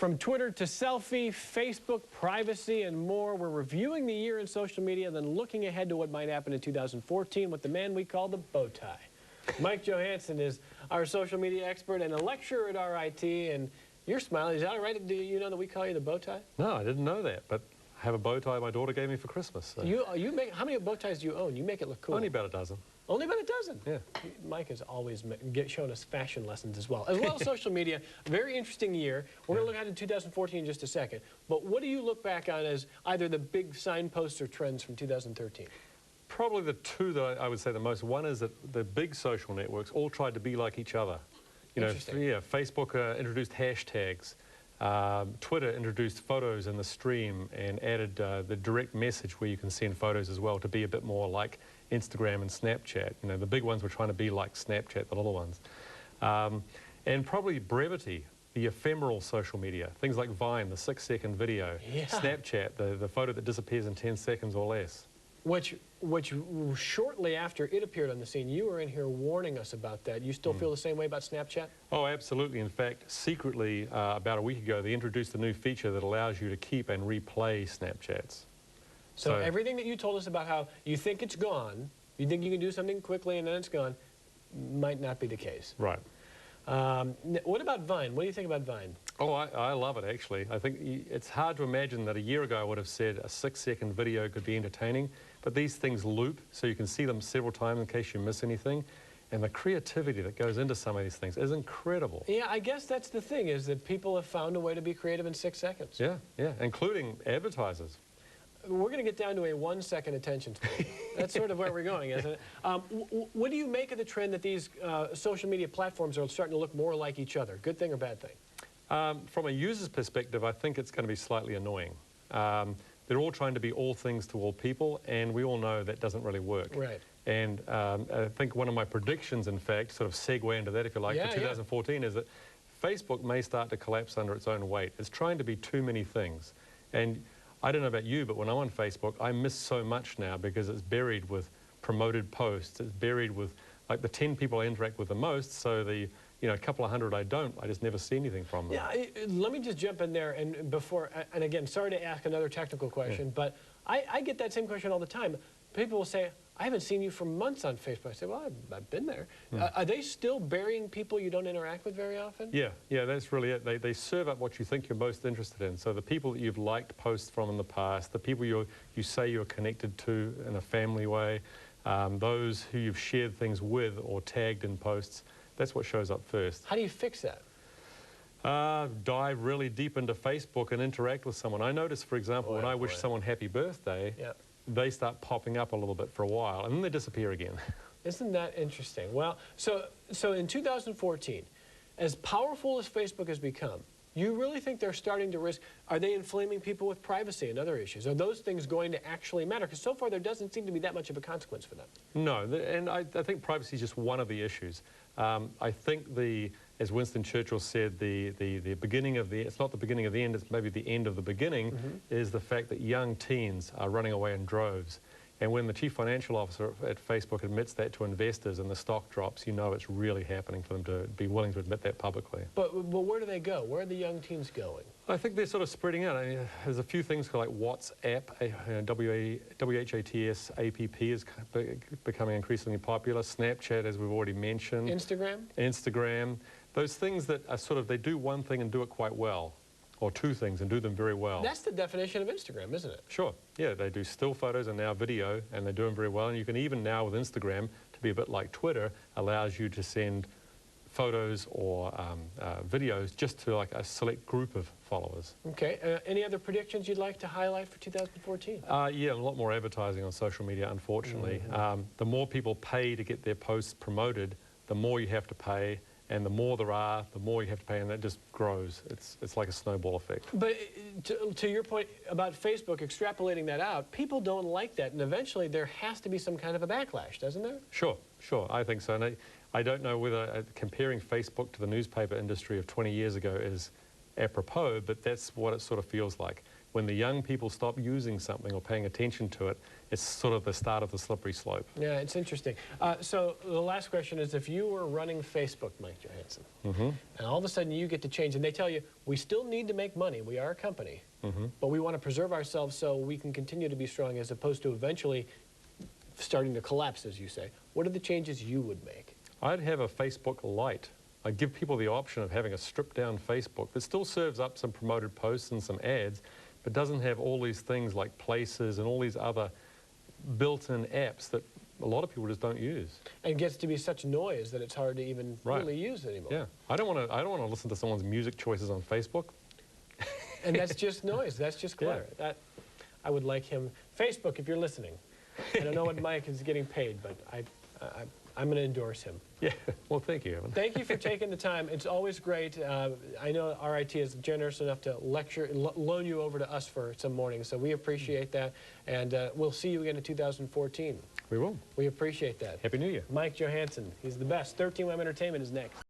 From Twitter to selfie, Facebook, privacy, and more, we're reviewing the year in social media, then looking ahead to what might happen in 2014 with the man we call the bow tie. Mike Johansson is our social media expert and a lecturer at RIT, and you're smiling. Is that all right? Do you know that we call you the bow tie? No, I didn't know that, but I have a bow tie my daughter gave me for Christmas. So. How many bow ties do you own? You make it look cool. Only about a dozen. Only about a dozen? Yeah. Mike has always shown us fashion lessons as well as social media. Very interesting year. We're going to look ahead to 2014 in just a second. But what do you look back on as either the big signposts or trends from 2013? Probably the two that I would say the most. One is that the big social networks all tried to be like each other. You know, yeah, Facebook introduced hashtags. Twitter introduced photos in the stream and added the direct message where you can send photos as well to be a bit more like Instagram and Snapchat. You know, the big ones were trying to be like Snapchat, the little ones. And probably brevity, the ephemeral social media. Things like Vine, the 6-second video. Yeah. Snapchat, the photo that disappears in 10 seconds or less. Which shortly after it appeared on the scene, you were in here warning us about that. You still feel the same way about Snapchat? Oh, absolutely. In fact, secretly, about a week ago, they introduced a new feature that allows you to keep and replay Snapchats. So everything that you told us about how you think it's gone, you think you can do something quickly and then it's gone, might not be the case. Right. What about Vine? What do you think about Vine? Oh, I love it, actually. I think it's hard to imagine that a year ago I would have said a 6-second video could be entertaining, but these things loop, so you can see them several times in case you miss anything. And the creativity that goes into some of these things is incredible. Yeah, I guess that's the thing, is that people have found a way to be creative in 6 seconds. Yeah, yeah, including advertisers. We're going to get down to a 1-second attention span. That's sort of where we're going, isn't it? What do you make of the trend that these social media platforms are starting to look more like each other? Good thing or bad thing? From a user's perspective, I think it's going to be slightly annoying. They're all trying to be all things to all people, and we all know that doesn't really work. Right. And I think one of my predictions, in fact, sort of segue into that, if you like, for 2014, is that Facebook may start to collapse under its own weight. It's trying to be too many things. And I don't know about you, but when I'm on Facebook, I miss so much now because it's buried with promoted posts. It's buried with, like, the 10 people I interact with the most, so the, you know, a couple of hundred I don't. I just never see anything from them. Yeah, let me just jump in there and and again, sorry to ask another technical question, but I get that same question all the time. People will say, I haven't seen you for months on Facebook. I say, well, I've been there. Are they still burying people you don't interact with very often? Yeah, yeah, that's really it. They serve up what you think you're most interested in. So the people that you've liked posts from in the past, the people you say you're connected to in a family way, those who you've shared things with or tagged in posts, that's what shows up first. How do you fix that? Dive really deep into Facebook and interact with someone. I notice, for example, when I wish someone happy birthday, they start popping up a little bit for a while, and then they disappear again. Isn't that interesting? Well, so in 2014, as powerful as Facebook has become, you really think they're starting to risk, are they inflaming people with privacy and other issues? Are those things going to actually matter? Because so far there doesn't seem to be that much of a consequence for them. No, and I think privacy is just one of the issues. I think as Winston Churchill said, the beginning of it's not the beginning of the end, it's maybe the end of the beginning, is the fact that young teens are running away in droves. And when the chief financial officer at Facebook admits that to investors and the stock drops, you know it's really happening for them to be willing to admit that publicly. But where do they go? Where are the young teens going? I think they're sort of spreading out. I mean, there's a few things like WhatsApp, WHATS, APP is becoming increasingly popular. Snapchat, as we've already mentioned. Instagram? Instagram. Those things that are sort of, they do one thing and do it quite well. Or two things and do them very well. That's the definition of Instagram, isn't it? Sure. Yeah, they do still photos and now video, and they do them very well. And you can even now with Instagram, to be a bit like Twitter, allows you to send photos or videos just to like a select group of followers. Okay. Any other predictions you'd like to highlight for 2014? Yeah, a lot more advertising on social media, unfortunately. The more people pay to get their posts promoted, the more you have to pay. And the more there are, the more you have to pay, and that just grows. It's like a snowball effect. But to your point about Facebook extrapolating that out, people don't like that, and eventually there has to be some kind of a backlash, doesn't there? Sure, sure, I think so. And I don't know whether comparing Facebook to the newspaper industry of 20 years ago is apropos, but that's what it sort of feels like. when the young people stop using something or paying attention to it, it's sort of the start of the slippery slope. Yeah, it's interesting. So the last question is, if you were running Facebook, Mike Johansson, and all of a sudden you get to change, and they tell you, we still need to make money, we are a company, but we want to preserve ourselves so we can continue to be strong as opposed to eventually starting to collapse, as you say. What are the changes you would make? I'd have a Facebook Lite. I'd give people the option of having a stripped-down Facebook that still serves up some promoted posts and some ads, but doesn't have all these things like places and all these other built-in apps that a lot of people just don't use. And gets to be such noise that it's hard to even really use anymore. Yeah, I don't want to listen to someone's music choices on Facebook. And that's just noise. That's just clutter. Yeah. That I would like him. Facebook, if you're listening, I don't know what Mike is getting paid, but I'm going to endorse him. Yeah. Well, thank you, Evan. Thank you for taking the time. It's always great. I know RIT is generous enough to loan you over to us for some mornings, so we appreciate that. And we'll see you again in 2014. We will. We appreciate that. Happy New Year. Mike Johansson, he's the best. 13 Web Entertainment is next.